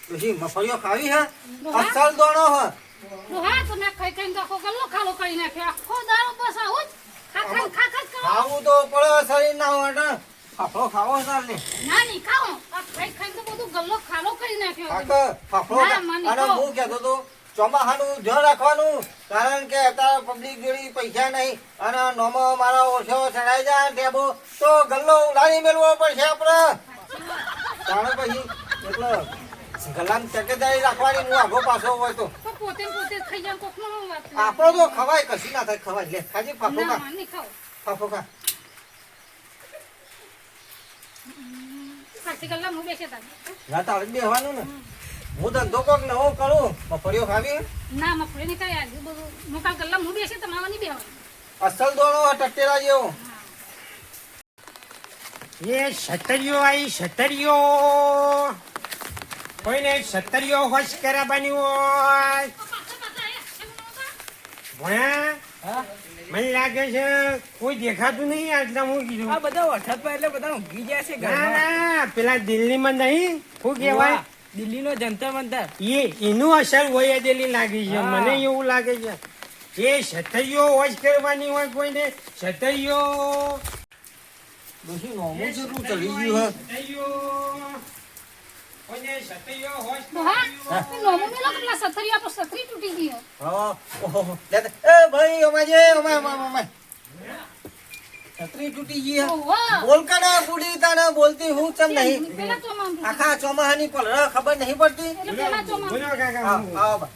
પછી મફળીઓ ખાવી હે અસલ દોણો હે રોહા તમે ખાઈ ખાઈને તો આખો ગલ્લો ખાલો કરી નાખ્યો આખો દાડો બસ આવું જ ખા કરો ખાવું તો પડે શરીર ના માટે ફાફડો ખાવો સાર ને ના નહીં ખાઓ આ ખાઈ ખાઈને તો બધું ગલ્લો ખાલો કરી નાખ્યો કાકા ફાફડો ના, મને અને ખાઓ. હું કહેતો તો ચોમાહાનું ધ્યાન રાખવાનું કારણ કે અત્યારે પબ્લિક જોડી પૈસા નહીં અને નોમો મારા ઓછો ચડાઈ જાય ટેબો તો ગલ્લો ઉડાડી મેળવો પડશે આપણે તાણે પછી એટલે ગલ્લામ તકેદારી રાખવાની હું આગો પાછો હોય તો તો પોતે ને પોતે જ ખાઈ જાય કોકનો હું વાત કરું? આપણો તો ખવાય કશી ના થાય ખવાય લે ખાજી ફાફો ના ખા મને ખાઓ ફાફો ખા આખી ગલ્લા હું બેસે તાર ના તારે જ બેહવાનું ને હું ધંધો કોક નવો કરું મફળીઓ ખાવી ના મફળી ની કઈ આજુ બધું હું કાલ ગલ્લા હું બેસે તમારે નહીં બેવાનું અસલ દોણો ટટેરા જેવો ये छतरियो आई छतरियो कोઈને છતરીઓ હોશ કર્યા બની હોય ભણ્યા મને લાગે છે કોઈ દેખાતું નહીં આટલા હું કીધું આ બધા વરસાદ પડે એટલે બધા ઊંઘી ગયા છે ના ઘરમાં. ના પેલા દિલ્હીમાં નહીં શું કહેવાય વાહ, દિલ્હીનો જંતર મંતર એનું અસર હોય દેલી લાગી છે હા. મને એવું લાગે છે એ છતરીઓ હોશ કરવાની હોય કોઈને છતરીઓ પછી નોમું જેટલું ચડી ગયું હે રોહા નોમો મેલો કેટલા સથરી આપો સથરી તૂટી ગયો હા ઓહો લે એ ભાઈ અમાજે અમાય છત્રી તૂટી ગઈ હે ઓહો બોલ કને બુડી તાને બોલતી હું ચમ નહીં પેલા ચોમામ આખા ચોમાહાની પલરા ખબર નહીં પડતી એટલે પેલા ચોમામ બોલો કાકા આવો બા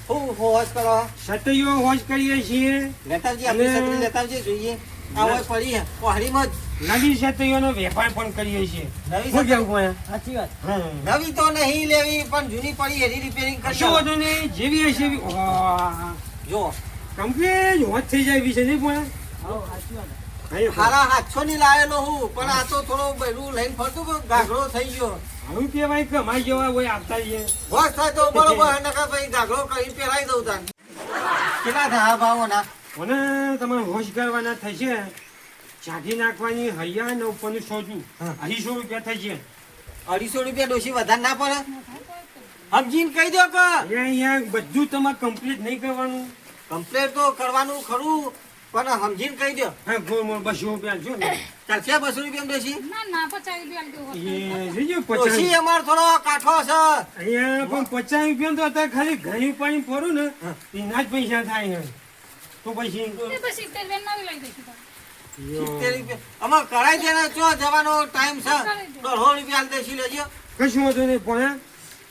હું હોશ કરો છતરીઓ હોશ કરીએ છીએ લેતાવજી આપણી છત્રી લેતાવજી જોઈએ આ હોય પડી હે પહાડીમાં જ નવી છતરીઓનો વેપાર પણ કરીએ છીએ નવી શું છત્રી- કેવું પણ સાચી વાત નવી તો નહીં લેવી પણ જૂની પડી એની રિપેરિંગ કશું કરશો વધુ નહીં જેવી હશે એવી જો કમ્પ્લીટ હોશ થઈ જાય એવી છે નહીં પણ હા સાચી વાત હારા હાથસો ની લાયેલો હું પણ આ તો થોડો બેડું લઈને ફરતું કે ગાઘડો થઈ ગયો આવું કહેવાય કે અમારી જેવા હોય આપતા જઈએ હોશ થાય તો બરોબર નકા પછી ગાઘડો કરી પહેરાઈ દઉં તાન કેટલા થયા ભાવોના મને તમારે હોશ કરવાના થશે ચાકી નાખવાની હૈયા ને ઉપરનું સોજું હા. 250 રૂપિયા થશે 250 રૂપિયા ડોશી વધારે ના પડે સમજીને કહી દો કે અહીંયા બધું તમારે કમ્પ્લીટ નહીં કરવાનું કમ્પ્લેટ તો કરવાનું ખરું પણ સમજીને કહી દો હા ગોળ મોળ 200 રૂપિયા જો ને ચાલશે 200 રૂપિયા ડોશી ના ના 50 રૂપિયા દેવો એ જોજો 50 ડોશી અમાર થોડો કાઠો છે અહીંયા પણ 50 રૂપિયા તો અત્યારે ખાલી ઘણી પાણી ફરું ને એના જ પૈસા થાય ને તો પછી તે પછી તે વેન નવી લઈ દઈશું તાર. 70 રૂપિયા અમાર કરાઈ દેને ચો જવાનો ટાઈમ છે 100 રૂપિયા હાલ દેશી લેજો કશું હતું નહીં પણ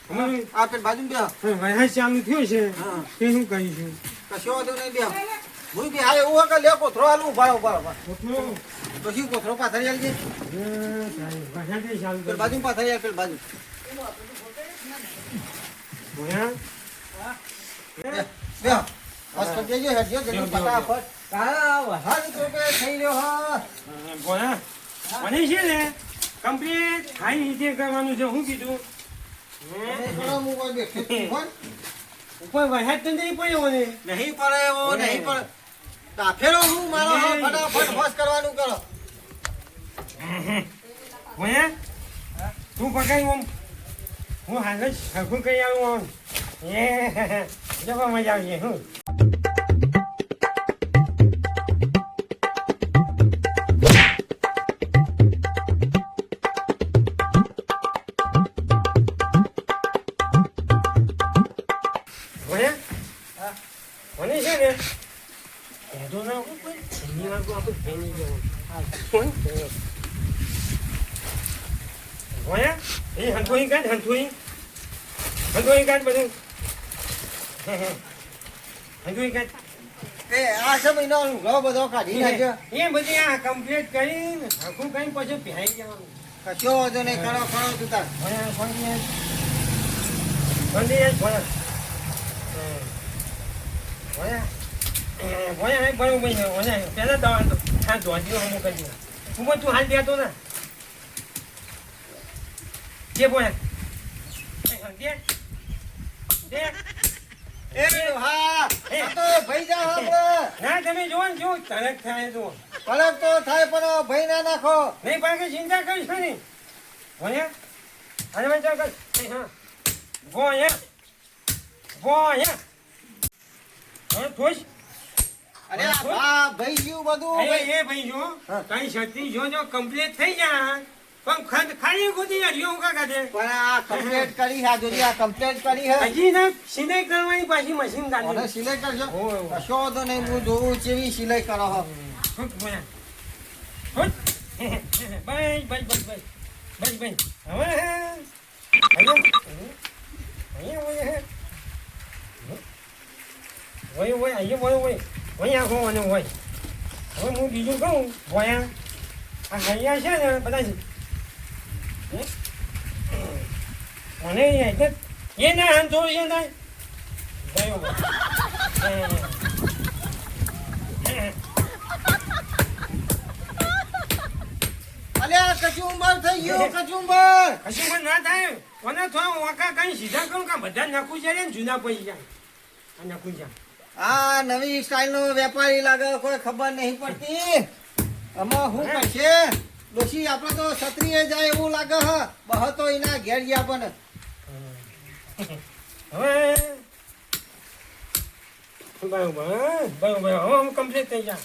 અમારે આ પેલી બાજુ બે વરસાદ ચાલુ થયો છે હા. તે શું કરીશું કશો વાંધો નહીં બે હું બી હાલે એવું કે લે કોથરો હાલું ઉભા ડોશી કોથરો પાથરી હાલજે વરસાદ ચાલુ પેલી બાજુ પાથરી હાલ પેલી બાજુ ભણ્યા બે બસ કરી દેજો હેડજો જલ્દી ફટાફટ હા વરસાદ રૂપિયા થઈ રહ્યો હા ભણ્યા મને છે ને કમ્પ્લીટ હાઈ રીતે કરવાનું છે હું કીધું ઉપર વરસાદ તો નહીં પડ્યો ને નહીં પડે એવો નહીં પડે તાફેરો હું મારો હા, ફટાફટ હોશ કરવાનું કરો ભણ્યા તું પકાઈ ઓમ હું હાલ જ સરખું કરી આવું આમ એ જવા મજા આવશે હું મને છે ને કહેતો ના હું કોઈ છેલ્લી વાર આપણે ફેની જવું ભણ્યા એ હંથોઈ કાઢ હંથોઈ કાઢ બધું હંથોઈ કાઢ એ આ છે મહિનો ઘણો બધો કાઢી નાખ્યો એ બધી આ કમ્પ્લીટ કરીને આખું કઈ પછી પહેરી જવાનું કશો વાંધો નહીં કરો કરો તું તાર ભણ્યા ભણ્યા ભણ્યા પેલા દવા તો હા દોડ્યો અમુક કરી તું તું હાલ દેતો ને જે બોલે એ હા આ તો ભાઈ જાઓ આપણે ના તમે જો ને જો તરત થાય તો કલક તો થાય પણ ભાઈ ના નાખો નહીં પણ કે ચિંતા કરીશ નહીં ભણ્યા અને મેં ચાલ કર હા ગો અહીંયા હવે થોઈશ અરે આ ભાઈ ગયું બધું એ ભાઈ જો કઈ છત્રી જો કમ્પ્લીટ થઈ જાય પણ ખાલી ગોતી હરિયો કાકા છે પણ આ કમ્પ્લેટ કરી છે આ જોડી આ કમ્પ્લેટ કરી છે હજી ને સિલાઈ કરવાની પાછી મશીન મને કાઢી સિલાઈ કરજો હોય. કશો વાંધો નહીં હું જોઉં કેવી સિલાઈ કરો છો બસ હવે હવે હું બીજું કહું ભોયા આ હૈયા છે ને બધા મને એ ના આમ થોડું છે થાય અલ્યા કચુંબર થઈ ગયું કચુંબર કશું પણ ના થાય મને થોડા વાંકા કઈ સીધા કરું કે બધા નખું છે ને જૂના પૈસા આ નખું છે આ નવી સ્ટાઇલ નો વેપારી લાગે કોઈ ખબર નહીં પડતી આમાં શું કરશે ડોશી આપણે તો ક્ષત્રિય જાય એવું લાગે હ બહો તો એના ઘેર ગયા પણ હવે બરોબર હવે હું કમ્પ્લીટ થઈ જા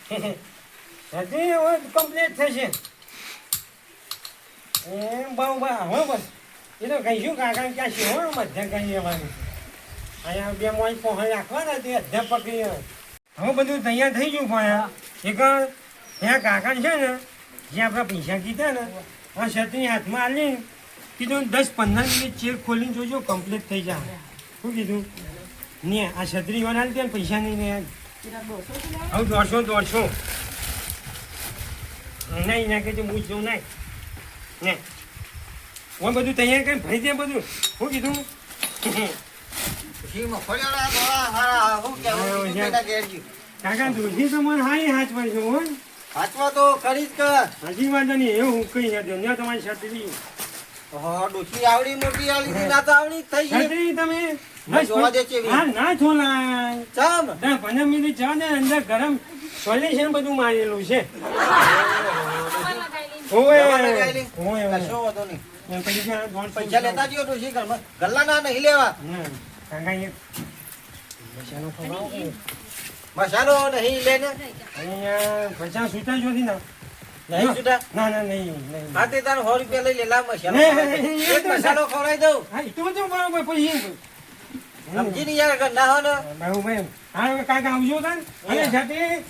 હજી હવે કમ્પ્લીટ થશે એમ બરોબર હવે બસ એ તો કહીશું કાકા ક્યાં છે હો બધા કહી લેવાનું અહીંયા બે મોજ પહોંચી રાખવાના તે અધ્યાપક હવે બધું તૈયાર થઈ ગયું પણ એક ત્યાં કાકા છે ને જે આપણા પૈસા કીધા ને આ છત્રી હાથમાં આલી કીધું 10-15 મિનિટ ચેક ખોલીને જોજો કમ્પ્લીટ થઈ જાય શું કીધું ને આ છત્રી વાળા ત્યાં પૈસા નહીં ને હવે 150 નહીં ના કે હું જોઉં નહીં ને હું બધું તૈયાર કરીને ભરી દે બધું શું કીધું પછી મફળિયાળા દોડા હારા શું કહેવું એના ઘેર ગયું કાકા દૂધી તો મને હાઈ હાથ પડશે હો હાચવા તો કરી જ કર હજી વાંધો નહીં એવું કઈ નથી ને તમારી છત્રી હા ડોશી આવડી મોટી આલી હતી ના તો આવડી જ થઈ ગઈ છત્રી તમે જોવા દે કેવી. હા ના છોલાય ચમ 10-15 મિનિટ જવા દે અંદર ગરમ સોલ્યુશન બધું મારેલું છે દવા લગાવેલી? ઓય કશો વાંધો નહીં પૈસા પૈસા લેતા જીઓ ડોશી ઘરમાં ગલ્લાના નહીં લેવા કાકા એક પૈસાનો ખવડાવો કે મસાલો નહીં લેને અહીંયા 50 છૂટા જોતી ના નહીં છૂટા ના નહીં હા તે તારો 100 રૂપિયા લઈ લેલા મસાલો નહીં, ખવડાવી દઉં. નહીં, એક મસાલો ખવડાવી દઉં હા એ તો બધું બરોબર પછી સમજી નહીં યાર ના હો ને ભાઈ હા કાકા આવજો તાન અને જાતે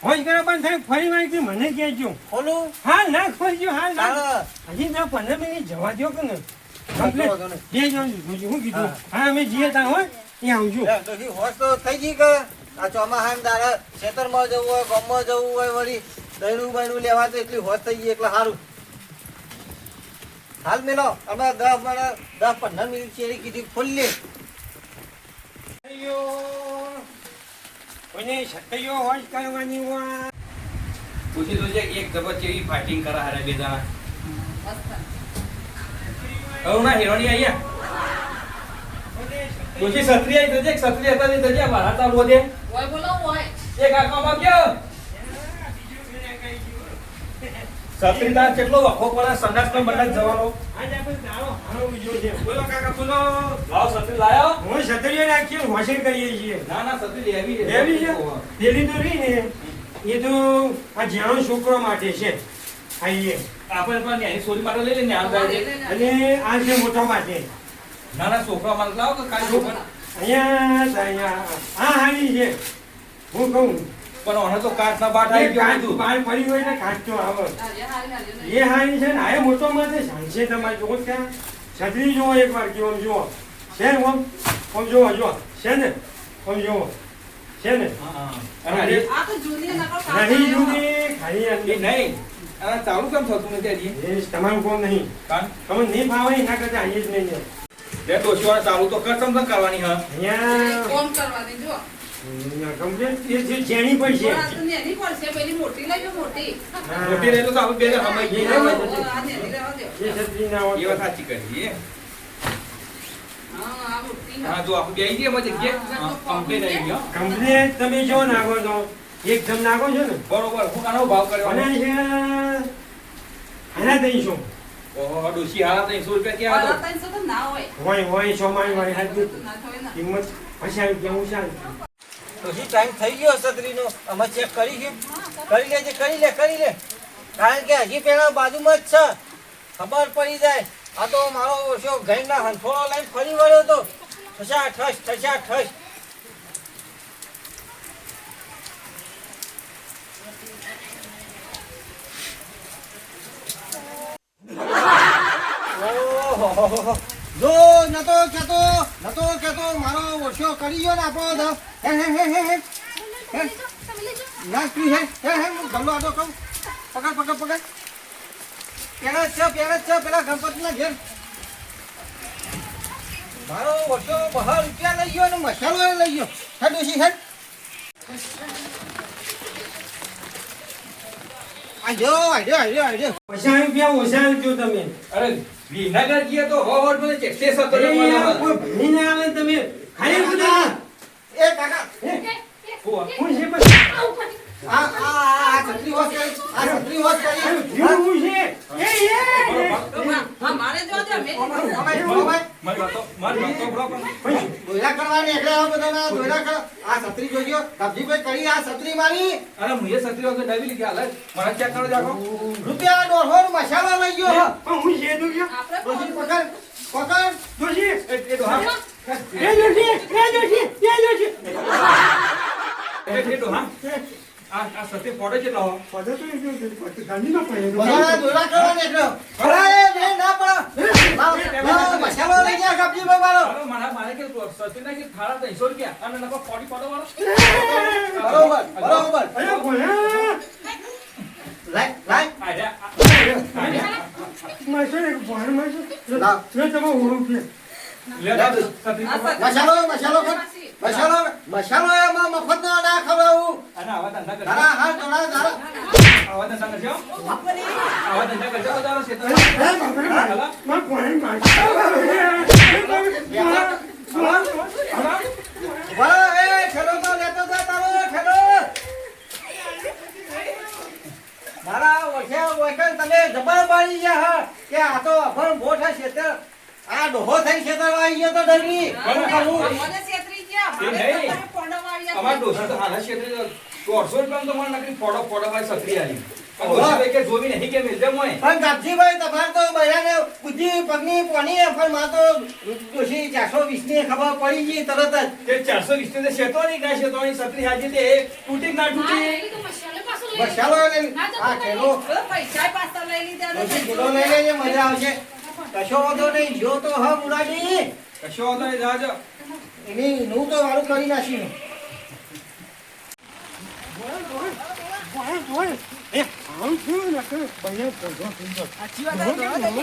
હોજ કરે પણ થાય ફરી વાર મને કહેજો ખોલું હાલ ના ખોલજો હાલ ના ચાલો હજી ના 15 મિનિટ જવા દો કે ને વાંધો નહીં. બે જણ શું કીધું હા અમે જઈએ તા હોય ત્યાં આવજો લે, ડોશી હોશ તો થઈ ગઈ કે આ ચોમાહામાં દાડે ખેતરમાં જવું હોય ગામમાં જવું હોય વળી દહીણું બહીણું લેવા તો એટલી હોશ થઈ ગઈ એટલે સારું હાલ મેલો અમે 10-15 મિનિટ ચેરી કીધી ખોલી કોઈને છત્રીઓ હોજ કરવાની હોય પૂછી તો એક જબર જેવી ફાઇટિંગ કરા હારે બે જણા હવે ના હિરોની આયા પૂછી સત્રી આવી તો સત્રી હતા ને તો મારા ચાલુ દે ઓય બોલો ઓય એક આંખમાં ગયો સત્રી તાર કેટલો વખો પડે સંડાસનો બંડાસ જવાનો આજે આપણે દાડો હારો બીજો છે બોલો કાકા બોલો લાવ સત્રી લાયો હું છત્રીઓ રાખીએ હોશિયાર કરીએ છીએ ના ના સત્રી લેવી એવી છે પેલી તો રહી ને એ તો આ જાણો છોકરો માટે છે આઈએ આપણે પણ એની સોરી માટે લઈ લે ને આમ ગાડી અને આ છે મોટો માટે ના ના છોકરા માટે લાવો કે કાઈ છોકરા અહીંયા આ હારી છે હું કહું પણ ઓને તો કાટ ના બાટ આવી ગયો બધું બાર પડી હોય ને કાચતો આવે એ હારી છે ને આ મોટો માટે સાંજે તમારે જોવો ત્યાં છત્રી જોવો એકવાર કે આમ જુઓ છે ને આમ જોવો જો છે ને આમ જોવો છે ને હા અને આ તો જૂની નકલ નહીં જુદી ખાલી એ આટલી નહીં અને ચાલુ કેમ થતું નથી હજી એ તમારું કોમ નહીં કાન તમે નહીં ફાવે એના કરતા આવીએ જ નહીં બે દોશીવાળા ચાલુ તો કર તમ કરવાની હા અહીંયા કોમ કરવાની જો કમ્પ્લેટ એ જે જેણી પણ છે આ તો નેની પડશે પેલી મોટી લઈ જો મોટી મોટી રહી તો આપણે બે હમાઈ ગઈ આ નેની રહેવા દો એ છત્રી ના એ હોય વાત સાચી કરી હા આ મોટી હા જો આપણે બેહી ગઈ એમાં જગ્યા કમ્પ્લીટ આવી ગયો કમ્પ્લેટ તમે જો નાખો તો એકદમ નાખો છો ને બરોબર હું આનો ભાવ કર્યો અને છે આના દઈશું ઓહો, ડોશી હારા 300 રૂપિયા ક્યાં વાળા હતો? 300 તો ના હોય. હોય સોમાઈ વાળી હાજી ના થાય ને. કિંમત પછી કેવું છે પછી ટાઈમ થઈ ગયો છત્રીનો અમે ચેક કરીશું કરી લેજે કરી લે કારણ કે હજી પેલા બાજુમાં જ છે ખબર પડી જાય આ તો મારો ઓછો ઘરના હંફોળો લઈને ફરી વળ્યો તો ઠસ ઓહો જો નતો કેતો મારો ઓછો કરી ગયો ને આપણો તો હે ના તું હે ગલ્લો આટો કહું પકડ પેલા જ છે પેલા ગણપતિના ઘેર મારો ઓછો બહાર રૂપિયા લઈ ગયો ને મસાલો લઈ ગયો હે ડોશી હે આજો પૈસા રૂપિયા ઓછા આપજો તમે અરે વિનાગર ગયે તો હોટ મને ચેકસે સતો એ કોઈ ભણી ના આવે તમે ખાલી બધા એ કાકા હું છે બસ આ છત્રી હોશ કરી હું છે હા, મારે જો દે, મેં મારી વાતો બ્રો દોયડા કરવાની એટલે આ બધાના દોયડા કર આ છત્રી જોજો કબજીભાઈ કરી આ છત્રી મારી અરે મુએ સત્રી વગર નવી લીધી હાલ મને ચેક કરો જાકો રૂપિયા 150 મસાલો લઈ ગયો હું છે તું ગયો ડોશી પકડ જોશી એ ડોહા એ જોશી એ ડોહા આ સત્ય ફોટો કેટલો હો પદે તો ગાંધી ના પડે બધાના દોયડા કરવાની એટલે ભરાય બે ના પડે મસાલો લઈ ગયા કબજીભાઈ મારો અરે મારે કે સત્ય ના કે થાળા 300 રૂપિયા અને નકો 40 ફોટો વાળો બરોબર અરે બોલા લાય આયા માસો એક બોર માસો લાવ. લે તમે ઓળખ લે દા સત્રી મસાલો એમાં મફત ના ખવડાવું અને આવા ધંધા કરજો તારા હાથ જોડા આવા ધંધા કરજો બાપરે. આવા ધંધા કરજો બધાનો ક્ષેત્ર માં કોઈ માં ઠેલો તો લેતો જા તારો ઠેલો મારા ઓછે તમે જબર બાળી ગયા હા કે આ તો અભણ મોટા ક્ષેત્ર આ ડોહો થઈ ક્ષેત્ર આવી ગયો તો ડરી મને છેતરી ગયા. એ મારે નહીં. તો ફોડો વાળ્યા. અમાર ડોશી તો હાલા ક્ષેત્રે 150 રૂપિયા તો મને નકરી ફોટો વાળી સત્રી આલી ડોશી કે જોવી નહીં કે મિલ મોય પણ ગાબજીભાઈ તમારે તો બધાને બુદ્ધિ પગની પોની પણ માં તો ડોશી 420 ની ખબર પડી ગઈ તરત જ તે 420 ને શેતો નહીં કાય શેતોની સત્રી હાજી તે તૂટી ના તૂટી મસાલો લઈ આ ઠેલો હવે પૈસા પાછા લઈ લીધા ને ડોશી કિલો લઈ લેજે મજા આવશે કશો વાંધો નહીં જો તો હા મુરાજી કશો વાંધો નહીં જાજો એની નું તો વાળું કરી નાખ્યું એ આવું થયું ને કે ભૈયા સાચી વાત આ તો